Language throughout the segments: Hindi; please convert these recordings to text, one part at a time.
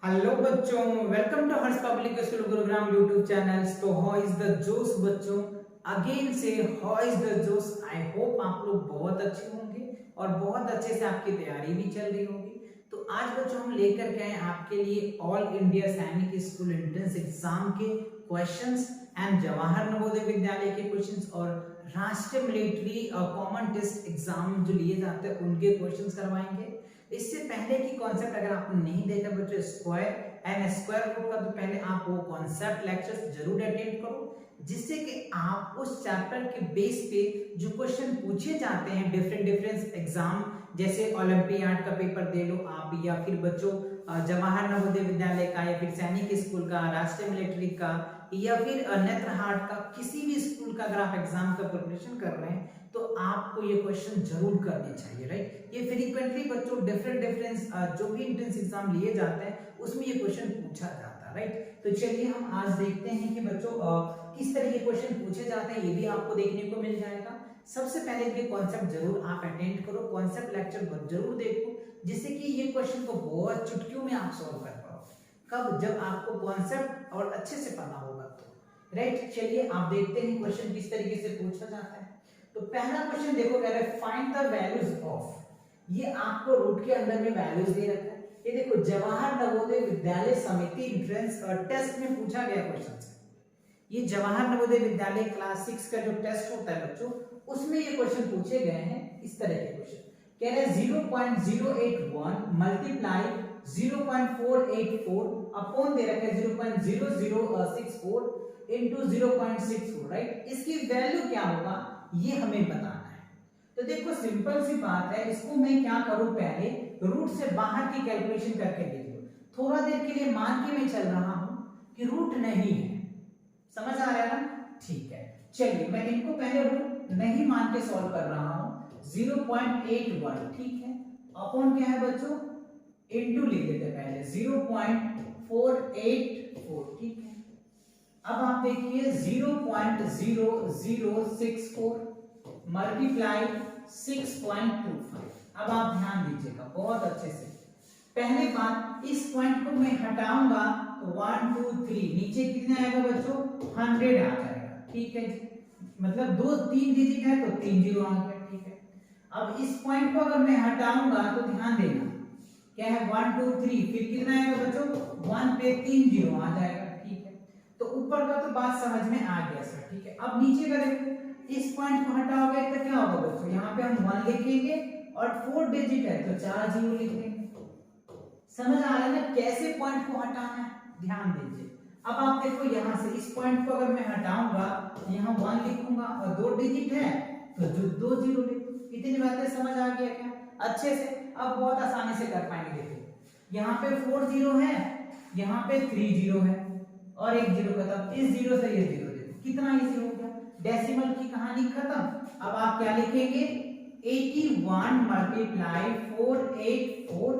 हेलो बच्चों, welcome to Harsh public school Gurugram YouTube channel. तो हाउ इज द जोश बच्चों, अगेन से हाउ इज द जोश। आई होप आप लोग बहुत अच्छे होंगे और बहुत अच्छे से आपकी तैयारी भी चल रही होगी। तो आज बच्चों हम लेकर के आए आपके लिए all India Sainik school entrance exam के क्वेश्चंस एंड जवाहर नवोदय विद्यालय के क्वेश्चंस और राष्ट्रीय मिलिट्री कॉमन टेस्ट एग्जाम जो लिए जाते हैं उनके क्वेश्चंस करवाएंगे। इससे पहले की कॉन्सेप्ट अगर आपने नहीं देखा बच्चों, स्क्वायर एंड स्क्वायर रूट का, तो पहले आप वो कॉन्सेप्ट लेक्चर्स जरूर अटेंड करो, जिससे कि आप उस चैप्टर के बेस पे जो क्वेश्चन पूछे जाते हैं डिफरेंट डिफरेंट एग्जाम, जैसे ओलंपियाड का पेपर दे लो आप, या फिर बच्चों जवाहर नवोदय विद्यालय का, या फिर सैनिक स्कूल का, राष्ट्रीय मिलिट्री का, या फिर नेत्रहाट का, किसी भी स्कूल का अगर आप एग्जाम का प्रिपरेशन कर रहे हैं तो आपको ये क्वेश्चन जरूर करने चाहिए, राइट। ये फ्रीक्वेंटली बच्चों डिफरेंट डिफरेंट जो भी एंट्रेंस एग्जाम लिए जाते हैं उसमें ये क्वेश्चन पूछा जाता है, राइट। तो चलिए हम आज देखते हैं कि बच्चों किस तरह के क्वेश्चन पूछे जाते हैं, ये भी आपको देखने को मिल जाएगा। सबसे पहले इनके कॉन्सेप्ट जरूर आप अटेंड करो, कॉन्सेप्ट लेक्चर जरूर देखो, जिससे कि ये क्वेश्चन को बहुत चुटकियों में आप सॉल्व कर पाओ। कब? जब आपको कॉन्सेप्ट और अच्छे से पता होगा तो, राइट। चलिए आप देखते हैं क्वेश्चन किस तरीके से पूछा जाता है। तो पहला क्वेश्चन देखो, कह रहा है फाइंड द वैल्यूज ऑफ, ये आपको रूट के अंदर में वैल्यूज दे रखा है। ये देखो जवाहर नवोदय विद्यालय समिति एंट्रेंस टेस्ट में पूछा गया क्वेश्चन है। ये जवाहर नवोदय विद्यालय क्लास 6 का जो टेस्ट होता है बच्चों, उसमें ये क्वेश्चन पूछे गए हैं। इस तरह के क्वेश्चन कह रहे हैं 0.081 मल्टीप्लाई 0.484 अपॉन दे रखे 0.0064 इनटू 0.64, राइट। इसकी वैल्यू क्या होगा ये हमें बताना है। तो देखो सिंपल सी बात है, इसको मैं क्या करूं, पहले रूट से बाहर की कैलकुलेशन करके देख लो। थोड़ा देर के लिए मान के मैं चल रहा हूं कि रूट नहीं है, समझ आ रहा है ना? ठीक है, चलिए मैं इनको पहले रूट नहीं मान के सॉल्व कर रहा हूं। 0.81, ठीक है, अपॉन क्या है बच्चों, इनटू लिख देते हैं पहले 0.484, ठीक है। अब आप देखिए 0.0064 मल्टीप्लाई 6.25। अब आप ध्यान दीजिएगा बहुत अच्छे से। पहले बात, इस पॉइंट को मैं हटाऊंगा तो 1 2 3 नीचे कितना आएगा बच्चों, 100 आ जाएगा, ठीक है। मतलब दो तीन डिजिट है तो 3 जीरो आ गया, ठीक है। अब इस पॉइंट को अगर मैं हटाऊंगा तो ध्यान देना क्या है, 1 2 3, फिर कितना आएगा बच्चों, 1 पे 3 जीरो आ जाएगा, ठीक है। तो ऊपर का तो बात समझ में आ गया सर, ठीक है। अब नीचे का देखो, इस पॉइंट को हटाओगे तो क्या होगा बच्चों, यहाँ पे हम 1 लिखेंगे और 4 डिजिट है तो 4 जीरो लिखेंगे। समझ आ रहा है ना कैसे पॉइंट को हटाना है, ध्यान दीजिए। अब आप देखो यहां से इस पॉइंट को अगर मैं हटाऊंगा तो यहाँ 1 लिखूंगा और 2 डिजिट है तो जो 2 जीरो लिखूंगा। इतनी बातें समझ आ गया क्या अच्छे से? अब बहुत आसानी से कर पाएंगे। देखो यहाँ पे 4 जीरो है, यहाँ पे 3 जीरो है और एक जीरो खत्म। इस जीरो से ये जीरो, देखो कितना इजी हो गया, डेसिमल की कहानी खत्म। अब आप क्या लिखेंगे, 81 मल्टीप्लाई 484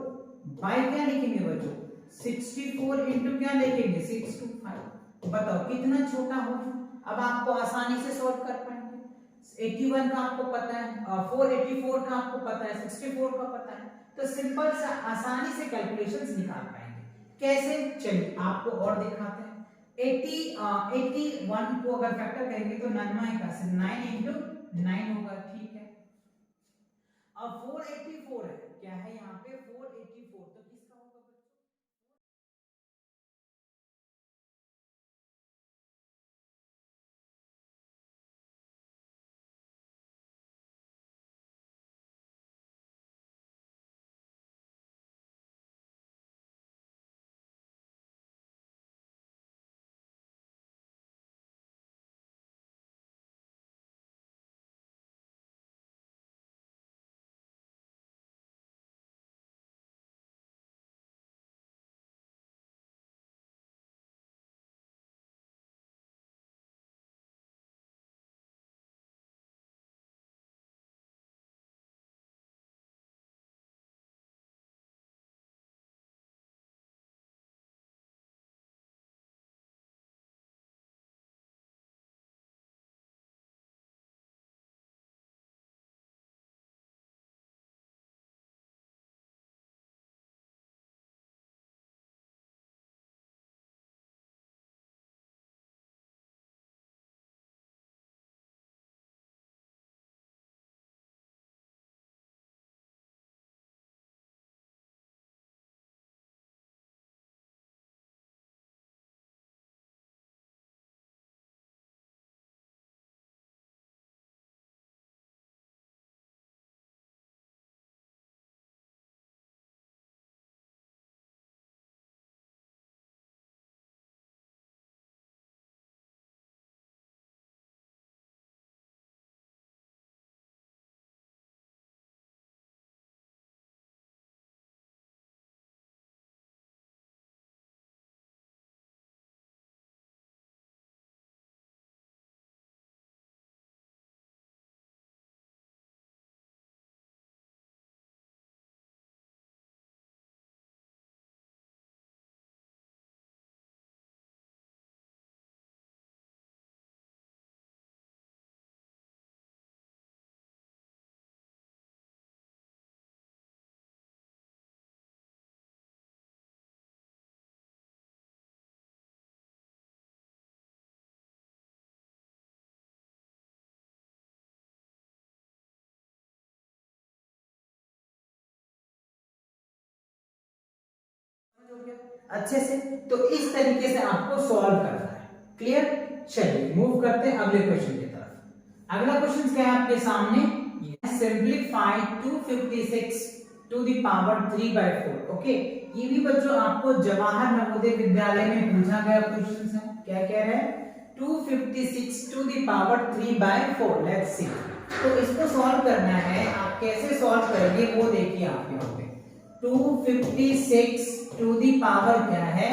बाय क्या लिखेंगे बच्चों, 64 इंटू क्या लिखेंगे, 625। बताओ कितना छोटा होगा। अब आपको आसानी से सॉल्व कर पाएंगे। 81 का आपको पता है, 484 का आपको पता है, 64 का पता है, तो सिंपल सा आसानी से कैलकुलेशंस निकाल पाएंगे। कैसे? चलिए आपको और दिखाते हैं। 81 को अगर फैक्टर करेंगे तो 9 का 9 इंटू 9 होगा, ठीक है। अब 484 है, क्या है यहाँ पे 484, तो किसका होगा बच्चों? अच्छे से। तो इस तरीके से आपको सॉल्व करना है। क्लियर? चलिए मूव करते हैं अगले क्वेश्चन की तरफ। अगला क्वेश्चन क्या है आपके सामने? Simplify 256 to the power 3/4। Okay, ये भी बच्चों आपको जवाहर नवोदय विद्यालय में पूछा गया क्वेश्चन है। क्या कह रहे हैं? 256 to the power 3/4। Let's see. तो इसको सॉल्व करना है। आप कैसे सॉल्व करेंगे वो देखिए आप यहाँ पे। 256 टू दी पावर क्या है?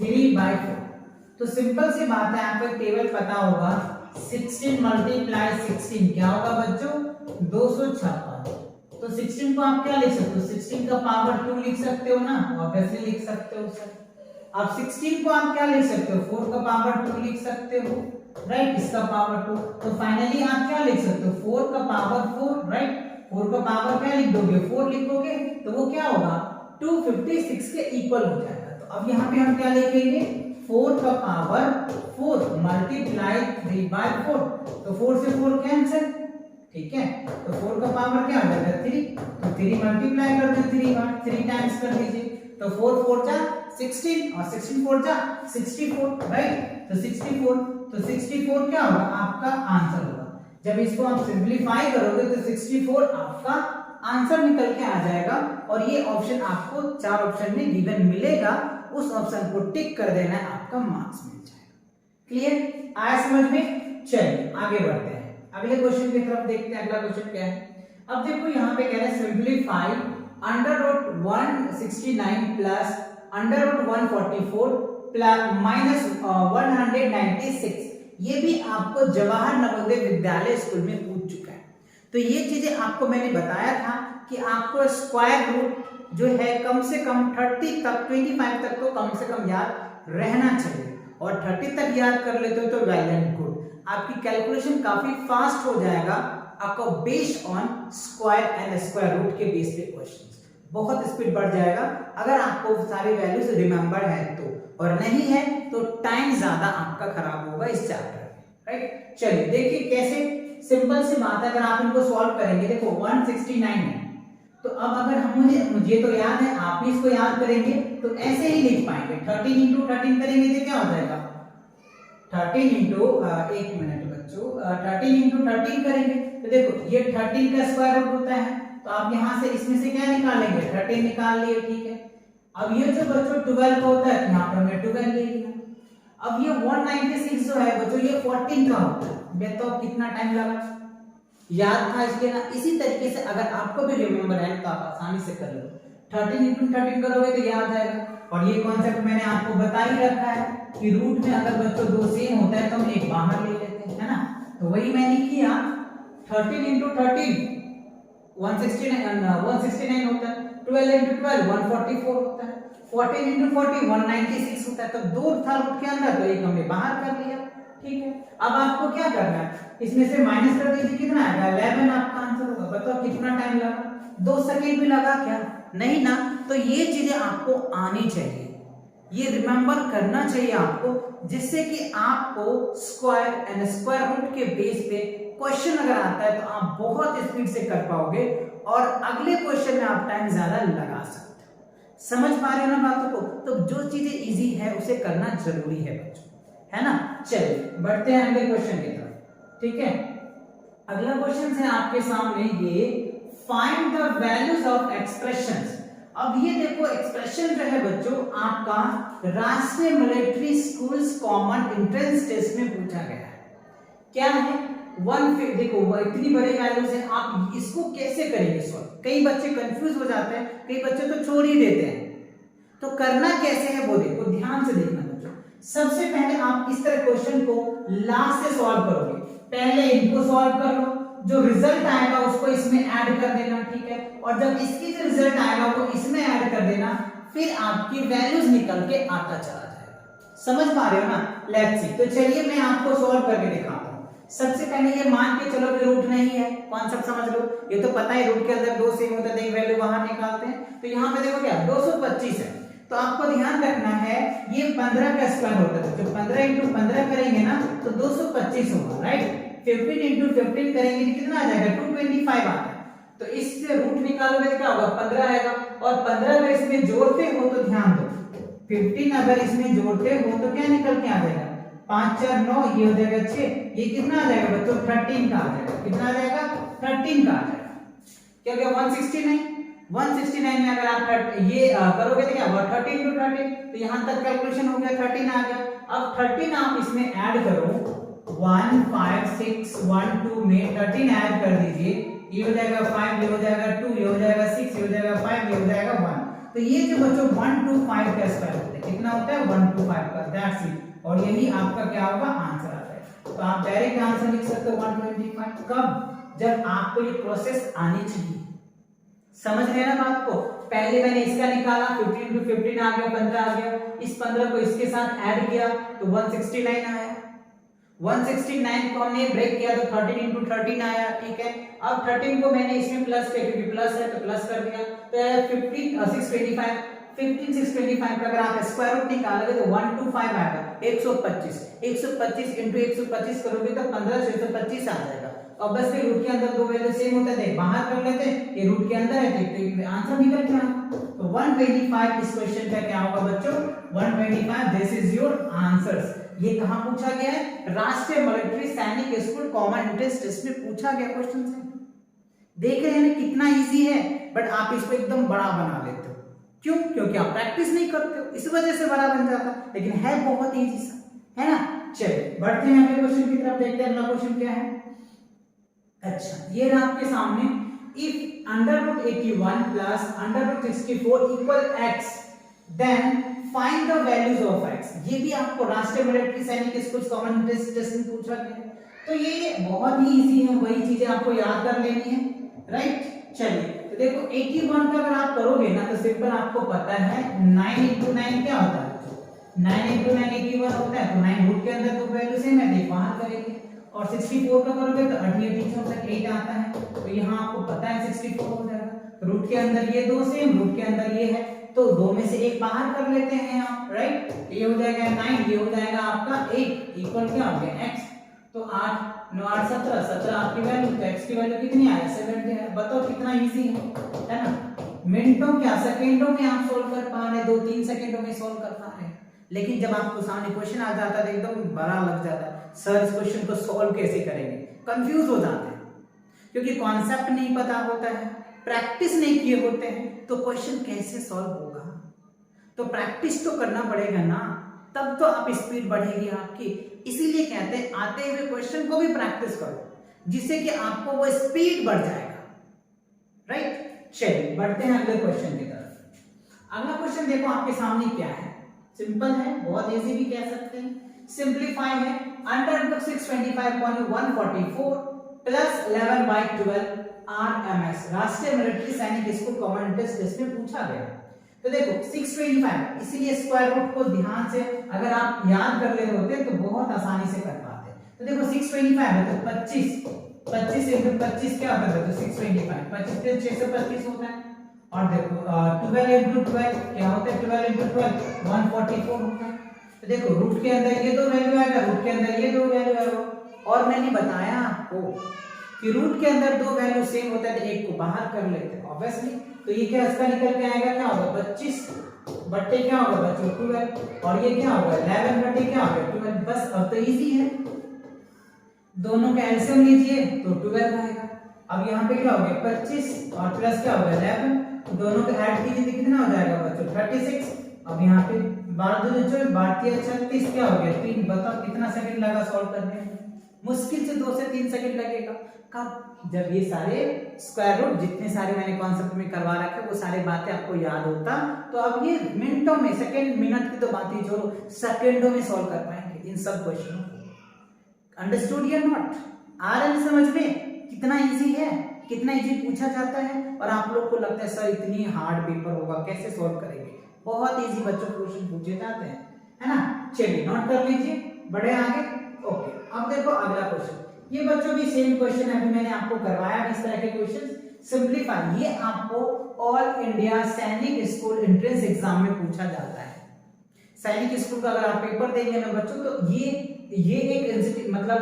3/4। तो सिंपल सी बात है, आपको टेबल पता होगा। 16 मल्टीप्लाई 16 क्या होगा बच्चों? 256। तो 16 को आप क्या लिख सकते हो? 16 का पावर 2 लिख सकते हो ना, ऑब्वियसली लिख सकते हो सर। अब 16 को आप क्या लिख सकते हो? 4 का पावर 2 लिख सकते हो, राइट? इसका पावर 2। तो फाइनली आप क्या लिख सकते हो? 4 का पावर 4, राइट? 4 का पावर क्या लिख दोगे? 4 लिखोगे तो वो क्या होगा? 256 के इक्वल हो जाएगा। तो अब यहाँ पे हम क्या लिखेंगे? 4 का पावर 4 मल्टीप्लाई 3/4। तो 4 से 4 कैंसिल, ठीक है? तो 4 का पावर क्या हो जाएगा? 3। तो 3 मल्टीप्लाई कर दो 3 बार, 3 टाइम्स कर दीजिए। तो 4 4 जा 16 और 16 4 जा 64, राइट? तो 64, तो 64 क्या होगा? आपका आंसर होगा। जब इसको आप सिंपलीफाई करोगे तो 64 आपका आंसर निकल के आ जाएगा। और ये ऑप्शन आपको 4 ऑप्शन में गिवन मिलेगा, उस ऑप्शन को टिक कर देना है, आपका मार्क्स मिल जाएगा। क्लियर? आया समझ में? चलिए आगे बढ़ते हैं, अगले क्वेश्चन की तरफ देखते हैं। अगला क्वेश्चन क्या है? अब देखो यहाँ पे कह रहे हैं सिंपलीफाई √169 प्लस √144 प्लस माइनस 196। ये भी आपको जवाहर नवोदय विद्यालय स्कूल में पूछ चुका है। तो ये चीजें आपको मैंने बताया था कि आपको स्क्वायर रूट जो है कम से कम 30 तक 25 तक तो कम से कम याद रहना चाहिए, और 30 तक याद कर लेते हो तो वेल एंड गुड। आपकी कैलकुलेशन काफी फास्ट हो जाएगा, आपको based on square and square root के बेस पे क्वेश्चन बहुत स्पीड बढ़ जाएगा अगर आपको सारी वैल्यूज रिमेंबर है तो, और नहीं है तो टाइम ज्यादा आपका खराब होगा इस चैप्टर में, राइट? चलिए देखिए कैसे। सिंपल सी बात है, अगर आप इनको सॉल्व करेंगे, देखो 169 है, तो अब अगर मुझे तो याद है, आप भी इसको याद करेंगे तो ऐसे ही लिख पाएंगे। 13 इंटू 13 करेंगे तो क्या हो जाएगा? 13 इंटू 1 मिनट बच्चों, 13 इंटू 13 करेंगे तो देखो ये 13 का स्क्वायर रूट होता है। तो आप यहाँ से इसमें से क्या निकालेंगे? 13 निकाल लिए, ठीक है। अब ये जो बच्चों 12 का होता है, यहाँ पर हमने 12 ले लिया। अब ये 196 जो है बच्चों ये 14 का होता है। बताओ कितना टाइम लगा? याद था इसलिए ना। इसी तरीके से अगर आपको भी रिमेंबर है तो आप आसानी से कर लो। 13 इंटू 13 करोगे तो याद आएगा। और ये कॉन्सेप्ट मैंने आपको बता ही रखा है कि रूट में अगर बच्चों 2 सेम होता है तो हम एक बाहर ले लेते हैं, है ना? तो वही मैंने किया। 13 इंटू 13 169 होता है। 12 इंटू 12 144 होता है। 14 इंटू 40 196 होता है। तो 2 था रूट के अंदर तो एक हमने बाहर कर लिया, ठीक है। अब आपको क्या करना है? इसमें से माइनस कर दीजिए, कितना आएगा? 11 आपका आंसर होगा। बताओ कितना टाइम लगा? 2 सेकंड भी लगा क्या? नहीं ना। तो ये चीजें आपको आनी चाहिए, ये रिमेंबर करना चाहिए आपको, जिससे कि आपको स्क्वायर एंड स्क्वायर रूट के बेस पे क्वेश्चन अगर आता है तो आप बहुत स्पीड से कर पाओगे और अगले क्वेश्चन में आप टाइम ज्यादा लगा सकते हो। समझ पा रहे हो ना बातों को? तो जो चीजें इजी है उसे करना जरूरी है बच्चों, है ना? चलिए बढ़ते हैं अगले क्वेश्चन की तरफ, ठीक है। अगला क्वेश्चन है आपके सामने ये, find the values of expressions. अब ये देखो एक्सप्रेशन जो है बच्चों आपका Rashtriya military schools common entrance test में पूछा गया है। क्या है? 1 देखो वो इतनी बड़ी वैल्यूज है, आप इसको कैसे करेंगे सॉल्व? कई बच्चे कंफ्यूज हो जाते हैं, कई बच्चे तो छोड़ ही देते हैं। तो करना कैसे है वो देखो, ध्यान से देखना बच्चों। सबसे पहले आप इस तरह क्वेश्चन को लास्ट से सॉल्व करोगे। पहले इनको सॉल्व कर लो, जो रिजल्ट आएगा उसको इसमें ऐड कर देना, ठीक है। और जब इसकी जो रिजल्ट आएगा वो इसमें ऐड कर देना, फिर आपकी वैल्यूज निकल के आता चला जाएगा। समझ पा रहे हो ना? Let's see. तो चलिए मैं आपको सॉल्व करके दिखाता हूँ। सबसे पहले ये मान के चलो कि रूट नहीं है, कॉन्सेप्ट समझ लो। ये तो पता है रूट के अंदर 2 सेम होता है, वैल्यू बाहर निकालते हैं। तो यहाँ पे देखो क्या 225 है, तो आपको ध्यान रखना है ये 15 का स्क्वायर होता है। जो 15 इंटू 15 करेंगे ना तो 225 होगा, राइट। 15 इंटू 15 करेंगे तो कितना आ जाएगा? 225 आता है। तो इससे रूट निकालोगे तो क्या होगा? 15 आएगा। और 15 अगर इसमें जोड़ते हो तो ध्यान दो 15 अगर इसमें जोड़ते हो तो क्या निकल के आ जाएगा, 5 4 9, ये हो जाएगा 6, ये कितना आ जाएगा बच्चों 13 का आ जाएगा, कितना आ जाएगा 13 का आ जाएगा। क्या क्या 169 में अगर आप ये करोगे तो क्या होगा 13 into 13, तो यहाँ तक कैलकुलेशन हो गया 13 आ गया। अब 13 आप इसमें ऐड करो, 1 5 6 1 2 में 13 ऐड कर दीजिए, ये हो जाएगा 5, ये हो जाएगा 2, ये हो जाएगा 6, ये हो जाएगा 5, ये हो जाएगा 1। तो ये जो बच्चों 1 2 5 का स्क्वायर होता है, कितना होता है 1 2 5 का, दैट्स इट। और यही आपका क्या होगा आंसर आता है। तो आप डायरेक्ट आंसर लिख सकते हो 125। कब, जब आपको ये प्रोसेस आनी चाहिए। समझ रहे हैं ना बात को। पहले मैंने इसका निकाला, 15 into 15 आ गया, 15 आ गया, इस 15 को इसके साथ ऐड किया तो 169 आया, 169 को हमने ब्रेक किया तो 13 into 13 आया, ठीक है। अब 13 को मैंने इसमें प्लस किया क्योंकि प्लस है तो प्लस कर दिया, तो 625 का अगर आप स्क्वायर रूट निकालोगे तो 125 आएगा, 125 125 into 125 करोगे तो 15 से 125 आ जाएगा। ऑब्वियसली रूट के अंदर दो वैल्यू सेम होते हैं, बाहर कर लेते हैं, ये रूट के अंदर है तो आंसर निकल के आएगा। तो 125 इस क्वेश्चन का क्या होगा बच्चों, 125 दिस इज योर आंसर्स। ये कहां पूछा गया है, राष्ट्रीय मिलिट्री सैनिक स्कूल कॉमन एंट्रेंस टेस्ट में पूछा गया क्वेश्चन है। देख रहे हैं ना कितना इजी है, बट आप इसको एकदम बड़ा बना लेते हो। क्यों, क्योंकि आप प्रैक्टिस नहीं करते हो, इस वजह से बड़ा बन जाता, लेकिन है बहुत इजी सा, है ना। चलिए बढ़ते हैं अगले क्वेश्चन की तरफ, देखते हैं अगला क्वेश्चन क्या है। अच्छा, ये रहा आपके सामने, if √81 plus √64 equal x, then find the values of x। ये भी आपको राष्ट्रीय मिलिट्री सैनिक स्कूल कॉमन टेस्ट में पूछा गया है, तो ये बहुत ही इजी है, वही चीजें आपको याद कर लेनी है, राइट। चलिए तो देखो 81 का अगर आप करोगे ना तो सिंपल आपको पता है 9 into 9 क्या होता है, 9 into 9 81 होता है, तो 9 रूट के अंदर दो वैल्यू सेम है, देख बाहर करेंगे। और 64 का करोगे तो 8 आता है, तो यहाँ आपको पता है 64 हो जाएगा। रूट के अंदर ये दो सेम, रूट के अंदर ये है, तो दो में से एक बाहर कर लेते हैं आप, राइट। ये हो जाएगा 9, ये हो जाएगा आपका 8 इक्वल क्या हो गया x। तो 8 9 8 17 17 आपकी वैल्यू, तो x की वैल्यू कितनी आ रही है 70 है। बताओ कितना इजी है ना। मिनटों क्या सेकंडों में आप सोल्व कर पा रहे, 2-3 सेकंडों में सोल्व कर पा रहे हैं। लेकिन जब आपको सामने क्वेश्चन आ जाता है एकदम बड़ा लग जाता है, सर इस क्वेश्चन को सॉल्व कैसे करेंगे, कंफ्यूज हो जाते हैं, क्योंकि कॉन्सेप्ट नहीं पता होता है, प्रैक्टिस नहीं किए होते हैं, तो क्वेश्चन कैसे सॉल्व होगा। तो प्रैक्टिस तो करना पड़ेगा ना, तब तो आप स्पीड बढ़ेगी आपकी। इसीलिए कहते हैं आते हुए क्वेश्चन को भी प्रैक्टिस करो, जिससे कि आपको वो स्पीड बढ़ जाएगा, राइट। चलिए बढ़ते हैं अगले क्वेश्चन की तरफ। अगला क्वेश्चन देखो आपके सामने क्या है, सिंपल है, बहुत इजी भी कह सकते हैं, सिंपलीफाई है। अंडर 625.144 प्लस 11/12 RMS राष्ट्रीय मिलिट्री सैनिक स्कूल कॉमन एंट्रेंस टेस्ट में पूछा गया। तो देखो 625, इसीलिए स्क्वायर रूट को ध्यान से अगर आप याद कर ले होते तो बहुत आसानी से कर पाते। तो देखो 625 है तो 25 into 25 क्या होता है, तो 625, 25 से 625 होता है। और देखो 12 into 12 क्या होता है, 12 into 12 144 होता है। तो देखो रूट के अंदर ये दो वैल्यू आएगा, रूट के अंदर ये दो वैल्यू आएगा। और मैंने बताया आपको कि रूट के अंदर दो वैल्यू सेम होता है तो एक को बाहर कर लेते हैं ऑब्वियसली। तो ये क्या इसका निकल के आएगा, क्या होगा 25 बट्टे क्या होगा बच्चों 12, और ये क्या होगा 11 बट्टे क्या होगा 12। बस अब तो इजी है, दोनों का एलसीएम लीजिए तो 12 आएगा। अब यहाँ पे क्या हो गया 25 और प्लस क्या होगा 11, दोनों का ऐड कीजिए तो कितना हो जाएगा बच्चों 36। अब यहाँ पे 36 क्या हो गया 3। बताओ कितना सेकंड लगा सॉल्व करने में, मुश्किल से 2 से 3 सेकंड लगेगा। कब, जब ये सारे स्क्वायर रूट जितने सारे मैंने कॉन्सेप्ट में करवा रखे वो सारी बातें आपको याद होता, तो अब ये मिनटों में, सेकंड मिनट की तो बात ही छोड़ो, सेकंडों में सॉल्व कर पाएंगे इन सब क्वेश्चनों को। अंडरस्टूड या नॉट, आ रहा है समझ में कितना इजी है, कितना इजी पूछा जाता है। और आप लोग को लगता है सर इतनी हार्ड पेपर होगा कैसे सॉल्व करेंगे, बहुत इजी बच्चों क्वेश्चन पूछे जाते हैं, है ना। चलिए नोट कर लीजिए, बढ़े आगे। ओके, अब देखो अगला क्वेश्चन, ये बच्चों भी सेम क्वेश्चन है, अभी मैंने आपको करवाया इस तरह के क्वेश्चन। सिंपलीफाई, ये आपको all India Sainik school entrance exam में पूछा जाता है। सैनिक स्कूल का अगर आप पेपर देंगे ना बच्चों, तो ये एक इंस्टीट्यूट मतलब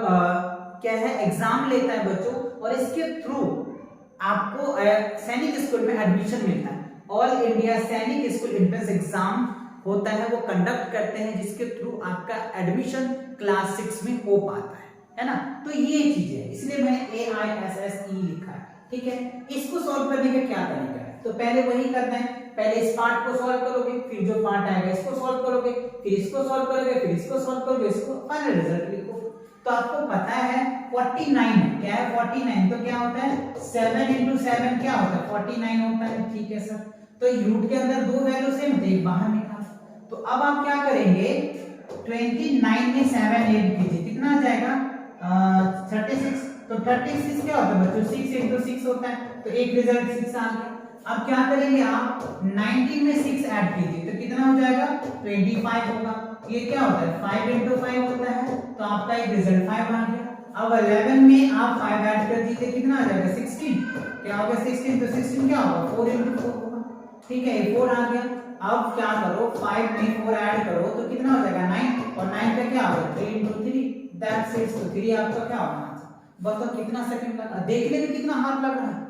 क्या है, एग्जाम लेता है बच्चों, और इसके थ्रू आपको सैनिक स्कूल में एडमिशन मिलता है। All India Sainik school entrance exam होता है वो कंडक्ट करते हैं, जिसके थ्रू आपका एडमिशन क्लास 6 में हो पाता है ना। तो ये चीज है, इसलिए मैंने AISSE लिखा है, ठीक है। इसको सॉल्व करने का क्या तरीका है, तो पहले वही करना है, पहले इस पार्ट को सॉल्व करोगे, फिर जो पार्ट आएगा इसको सॉल्व करोगे, फिर इसको सॉल्व करोगे, फिर इसको सॉल्व करोगे, इसको फाइनल रिजल्ट लिखो। तो आपको पता है 49 है, क्या है 49, तो क्या होता है 7 into 7 क्या होता है 49 होता है, ठीक है सर। तो रूट के अंदर दो वैल्यू सेम थे, बाहर निकाल। तो अब आप क्या करेंगे 29 में 7 ऐड कीजिए, कितना आ जाएगा 36। तो 36 क्या होता है बच्चों 6 into 6 होता है, तो एक रिजल्ट 6 आ गया। अब क्या करेंगे आप 19 में 6 ऐड कीजिए, तो कितना हो जाएगा 25 होगा। ये क्या होता है 5 into 5 होता है, तो आपका एक रिजल्ट 5 आ गया। अब 11 में आप 5 ऐड कर दीजिए, कितना आ जाएगा 16, क्या होगा 16, तो 16 क्या होगा 4 into 4 होगा, ठीक है, ये 4 आ गया। अब क्या करो 5 में 4 ऐड करो तो कितना हो जाएगा 9, और 9 का क्या होगा 3 into 3, दैट्स इट। तो 3 आपका क्या होगा आंसर। बताओ कितना सेकंड लगा, देखने में कितना हार्ड लग रहा है।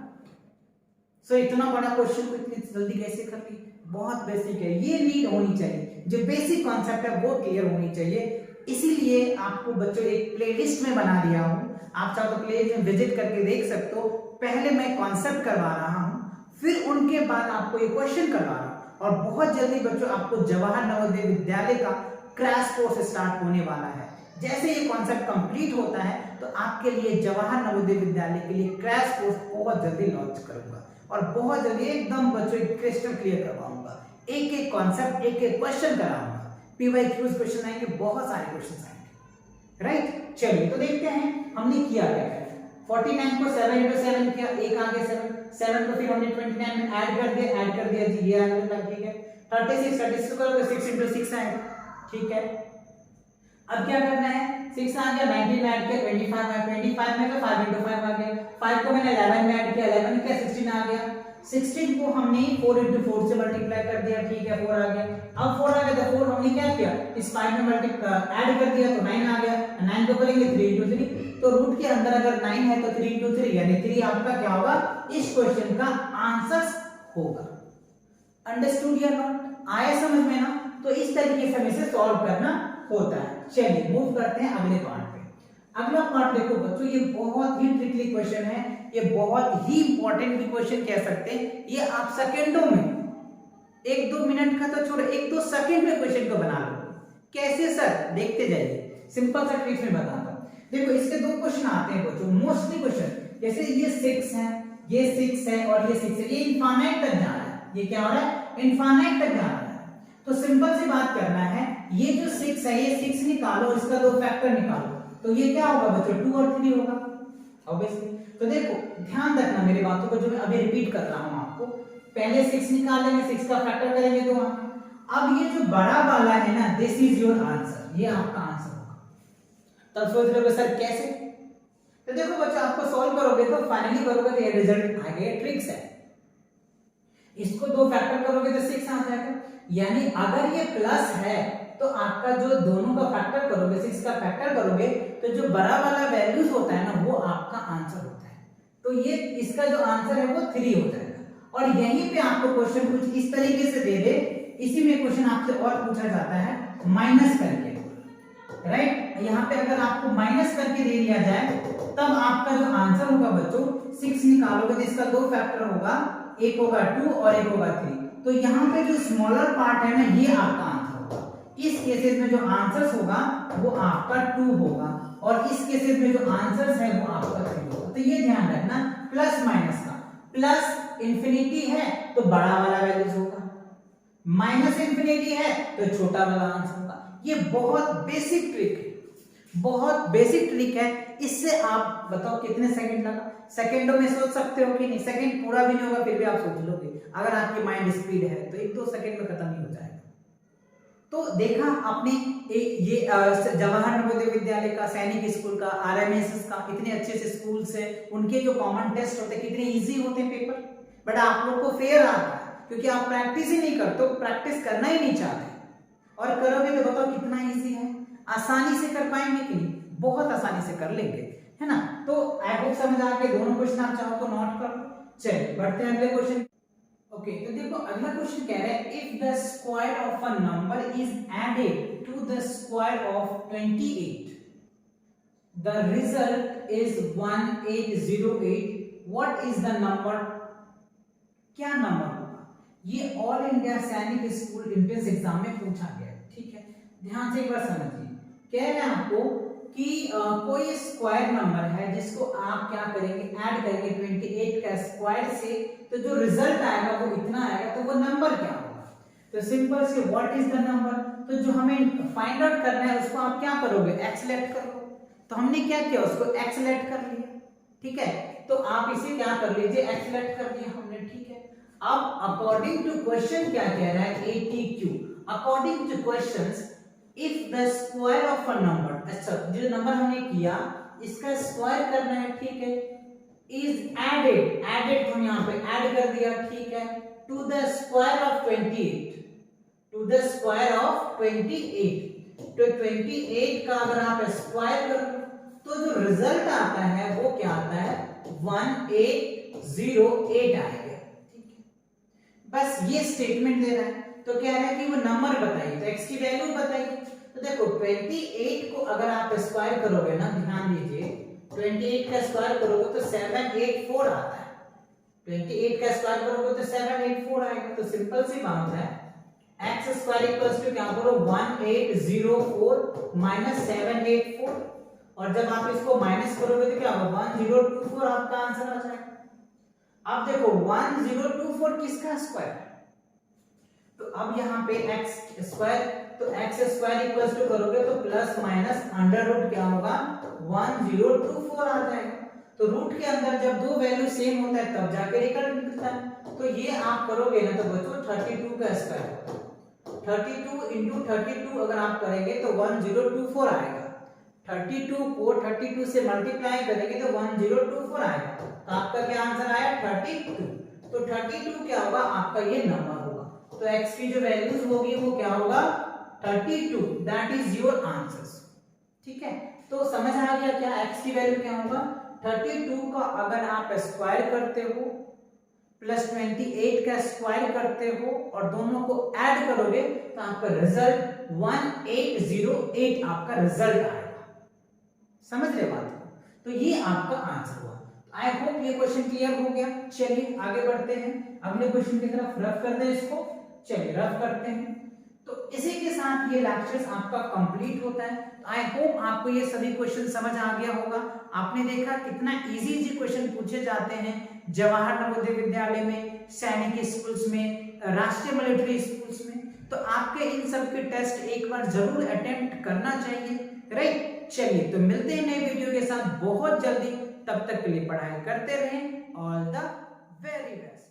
सो इतना बड़ा क्वेश्चन को इतनी जल्दी कैसे कर ली, बहुत बेसिक है, ये नीड होनी चाहिए, जो बेसिक कॉन्सेप्ट है वो क्लियर होनी चाहिए। इसीलिए आपको बच्चों एक प्लेलिस्ट में बना दिया हूं, आप चाहो तो प्लेलिस्ट में विजिट करके देख सकते हो। पहले मैं कॉन्सेप्ट करवा रहा हूं, फिर उनके बाद आपको ये क्वेश्चन करवा रहा हूं, और बहुत जल्दी बच्चों आपको जवाहर नवोदय विद्यालय का क्रैश कोर्स स्टार्ट होने वाला है। जैसे ये कॉन्सेप्ट कंप्लीट होता है तो आपके लिए जवाहर नवोदय विद्यालय के लिए क्रैश कोर्स बहुत जल्दी लॉन्च करूंगा, और बहुत जल्दी एकदम बच्चों क्रिस्टल क्लियर करवाऊंगा, एक एक कॉन्सेप्ट एक एक क्वेश्चन कराऊंगा। PYQs क्वेश्चन आएंगे, बहुत सारे क्वेश्चन आएंगे, राइट। चलिए तो देखते हैं हमने किया क्या है। 49 को 7 into 7 किया, एक आगे 7 को फिर हमने 29 में ऐड कर दिया जी, ये आगे लग, ठीक है। 36 करोगे 6 into 6 आएगा, ठीक है। अब क्या करना है 6 आ गया, 19 में ऐड किया 25 है, 25 में 5 into 5 आ गया, 5 को मैंने 11 में ऐड किया, 11 में क्या 16 आ गया, 16 को हमने 4 into 4 से मल्टीप्लाई कर दिया, ठीक है 4 आ गया। अब 4 आ गया तो 4 हमने क्या किया इस 5 में ऐड कर दिया, तो 9 आ गया, 9 को करेंगे 3 into 3, तो रूट के अंदर अगर 9 है तो 3 into 3 यानी 3 आपका क्या होगा इस क्वेश्चन का आंसर होगा। अंडरस्टूड या नॉट, आया समझ में ना। तो इस तरीके से हमें इसे सॉल्व करना होता है। चलिए मूव करते हैं अगले पार्ट पे। अगला पार्ट देखो बच्चों, ये बहुत ही ट्रिकी क्वेश्चन है, ये बहुत ही इंपॉर्टेंट भी क्वेश्चन कह सकते हैं। ये आप सेकंडों में 1-2 मिनट का तो छोड़ो, 1-2 सेकंड में क्वेश्चन को बना लो। कैसे सर, देखते जाइए, सिंपल सा ट्रिक्स में बताता हूं। देखो इसके 2 क्वेश्चन आते हैं बच्चों, मोस्टली क्वेश्चन, जैसे ये 6 है, ये 6 है और ये 6 है, ये इनफाइनाइट तक जा रहा है, ये क्या हो रहा है इनफाइनाइट तक जा रहा है। तो सिंपल सी बात करना है, ये जो 6 है ये 6 निकालो, इसका 2 फैक्टर निकालो, तो ये क्या होगा बच्चों 2 और 3 होगा ऑब्वियसली। तो देखो ध्यान रखना मेरी बातों को, जो मैं अभी रिपीट कर रहा हूं आपको, पहले 6 निकालेंगे, 6 का फैक्टर करेंगे तो अब ये जो बड़ा वाला है ना, दिस इज योर आंसर, ये आपका आंसर होगा। तब सोच रहे हो सर कैसे, तो देखो बच्चों आपको सॉल्व करोगे तो फाइनली करोगे तो ये रिजल्ट आ गया, ट्रिक्स है। इसको 2 फैक्टर करोगे तो 6 आ जाएगा, यानी अगर ये प्लस है तो आपका जो दोनों का फैक्टर करोगे, 6 का फैक्टर करोगे, तो जो बड़ा वाला वैल्यूज होता है ना वो आपका आंसर होता है। तो ये इसका जो आंसर है वो 3 हो जाएगा। और यहीं पे आपको क्वेश्चन कुछ इस तरीके से दे दे, इसी में क्वेश्चन आपसे और पूछा जाता है माइनस करके, राइट। यहाँ पे अगर आपको माइनस करके दे दिया जाए तब आपका जो आंसर होगा बच्चों 6 निकालोगे तो इसका 2 फैक्टर होगा, एक होगा 2 और एक होगा 3। तो यहाँ पे जो स्मॉलर पार्ट है ना ये आपका आंसर होगा। इस केसेस में जो आंसर्स होगा वो आपका 2 होगा, और इस केसेस में जो आंसर्स है वो आपका 3 होगा। तो ये ध्यान रखना, प्लस माइनस का, प्लस इंफिनिटी है तो बड़ा वाला वैल्यूज होगा, माइनस इंफिनिटी है तो छोटा वाला आंसर होगा। ये बहुत बेसिक ट्रिक है, बहुत बेसिक ट्रिक है। इससे आप बताओ कितने सेकंड लगा, सेकंडों में सोच सकते हो कि नहीं, सेकंड पूरा भी नहीं होगा फिर भी आप सोच लोगे, अगर आपकी माइंड स्पीड है तो 1-2 सेकंड में खत्म ही हो जाएगा। तो देखा आपने ये जवाहर नवोदय विद्यालय का, सैनिक स्कूल का, RMSS का, इतने अच्छे से स्कूल्स है, उनके जो कॉमन टेस्ट होते हैं कितने इजी होते हैं पेपर, बट आप लोग को फेयर आता है क्योंकि आप प्रैक्टिस ही नहीं करते, प्रैक्टिस करना ही नहीं चाहते, और करोगे तो बताओ कितना इजी है, आसानी से कर पाएंगे कि नहीं, बहुत आसानी से कर लेंगे, है ना। तो आई होप समझ आ गए, दोनों क्वेश्चन आप चाहो तो नोट कर लो। चलिए बढ़ते हैं अगले क्वेश्चन। ओके तो देखो अगला क्वेश्चन कह रहा है if the square of a number is added to the square of 28 the result is 1808 what is the number, क्या नंबर होगा। ये all India Sainik school entrance exam में पूछा गया है, ठीक है। ध्यान से एक बार समझिए, कह रहे हैं आपको कि कोई स्क्वायर नंबर है जिसको आप क्या करेंगे, ऐड करेंगे 28 का स्क्वायर से, तो जो रिजल्ट आएगा वो इतना आएगा, तो वो नंबर क्या होगा। तो सिंपल से व्हाट इज द नंबर, तो जो हमें फाइंड आउट करना है उसको आप क्या करोगे, एक्स लेट करो। तो हमने क्या किया, उसको एक्स लेट कर लिया, ठीक है। तो आप इसे क्या कर लीजिए, एक्स लेट कर दिया हमने, ठीक है। अब अकॉर्डिंग टू क्वेश्चन क्या कह रहा है, ATQ according two questions if the square of a number, अच्छा जो नंबर हमने किया इसका स्क्वायर करना है, ठीक है, इज एडेड, एडेड हम यहां पे ऐड कर दिया, ठीक है, to the square of 28, to the square of 28, तो 28 का अगर आप स्क्वायर कर तो जो रिजल्ट आता है वो क्या आता है, 1808 आएगा, ठीक है। बस ये स्टेटमेंट दे रहा है, तो कह रहा है कि वो नंबर बताइए, तो x की वैल्यू बताइए। तो देखो 28 को अगर आप स्क्वायर करोगे ना, ध्यान दीजिए 28 का स्क्वायर करोगे तो 784 आता है, 28 का स्क्वायर करोगे तो 784 आएगा। तो सिंपल सी बात है, x स्क्वायर इक्वल्स टू क्या करो, 1804 माइनस 784, और जब आप इसको माइनस करोगे तो क्या होगा, 1024 आपका आंसर आ जाएगा। अब देखो 1024 किसका स्क्वायर है, तो अब यहाँ पे x स्क्वायर, तो x स्क्वायर इक्वल्स टू करोगे तो प्लस माइनस अंडर रूट क्या होगा, 1024 आ जाएगा। तो रूट के अंदर जब दो वैल्यू सेम होता है तब जाके रिजल्ट निकलता है। तो ये आप करोगे ना तो बच्चों 32 का स्क्वायर, 32 इंटू 32 अगर आप करेंगे तो 1024 आएगा। 32 को 32 से मल्टीप्लाई करेंगे तो 1024 आएगा। तो आपका क्या आंसर आया, 32। तो 32 क्या होगा, आपका ये नंबर होगा। तो x की जो वैल्यूज होगी वो क्या होगा, 32, दैट इज योर आंसर, ठीक है। तो समझ आ गया क्या x की वैल्यू क्या होगा, 32 का अगर आप स्क्वायर करते हो प्लस 28 का स्क्वायर करते हो और दोनों को ऐड करोगे तो आपका रिजल्ट 1808 आपका रिजल्ट आएगा। समझ रहे बात को, तो ये आपका आंसर हुआ। आई होप ये क्वेश्चन क्लियर हो गया। चलिए आगे बढ़ते हैं, अगले क्वेश्चन की तरफ रफ कर दें इसको। चलिए रफ करते हैं। तो इसी के साथ ये लेक्चर्स आपका कंप्लीट होता है। आई होप आपको ये सभी क्वेश्चन समझ आ गया होगा। आपने देखा कितना इजी इजी क्वेश्चन पूछे जाते हैं जवाहर नवोदय विद्यालय में, सैनिक स्कूल्स में, राष्ट्रीय मिलिट्री स्कूल्स में। तो आपके इन सब के टेस्ट एक बार जरूर अटेम्प्ट करना चाहिए, राइट। चलिए तो मिलते हैं नए वीडियो के साथ बहुत जल्दी। तब तक के लिए पढ़ाई करते रहें। All the very best.